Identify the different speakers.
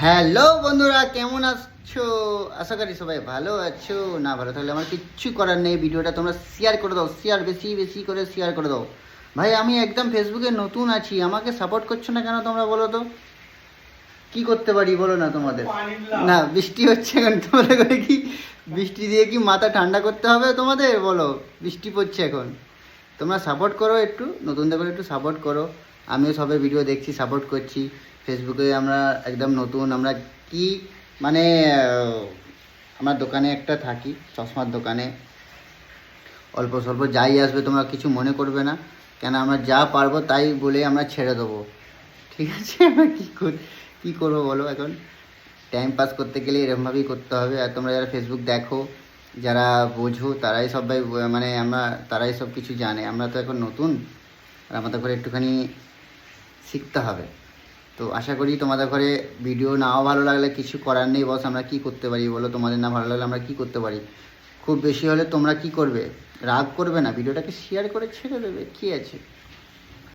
Speaker 1: Hello বন্ধুরা, কেমন আছো? আশা করি সবাই ভালো আছো। না ভালো থাকলে আমার কিচ্ছু করার নেই। ভিডিওটা তোমরা শেয়ার করে দাও, শেয়ার বেশি বেশি করে শেয়ার করে দাও। ভাই আমি একদম ফেসবুকে নতুন আছি, আমাকে সাপোর্ট করছো না কেন তোমরা বলো তো? কি করতে পারি বলো না তোমাদের? না বৃষ্টি হচ্ছে এখন, তোমাদের করে কি বৃষ্টি দিয়ে কি মাথা ঠান্ডা করতে হবে তোমাদের? বলো, বৃষ্টি পড়ছে এখন, তোমরা সাপোর্ট করো, একটু নতুনদের করে একটু সাপোর্ট করো। আমিও সবের ভিডিও দেখছি, সাপোর্ট করছি। ফেসবুকে আমরা একদম নতুন, আমরা কি মানে আমার দোকানে একটা থাকি, চশমার দোকানে। অল্প স্বল্প যাই আসবে তোমরা কিছু মনে করবে না, কেন আমরা যা পারবো তাই বলে আমরা ছেড়ে দেবো, ঠিক আছে? আমরা কী করবো বলো? এখন টাইম পাস করতে গেলে এরকমভাবেই করতে হবে। আর তোমরা যারা ফেসবুক দেখো, যারা বোঝো, তারাই সবাই মানে তারাই সব কিছু জানে। আমরা তো এখন নতুন, আর আমাদের ঘরে একটুখানি শিখতে হবে। তো আশা করি তোমাদের ঘরে ভিডিও নাও ভালো লাগলে কিছু করার নেই, বস আমরা কি করতে পারি বলো? তোমাদের না ভালো লাগলে আমরা কি করতে পারি? খুব বেশি হলে তোমরা কি করবে? রাগ করবে না, ভিডিওটাকে শেয়ার করে ছেড়ে দেবে, কী আছে?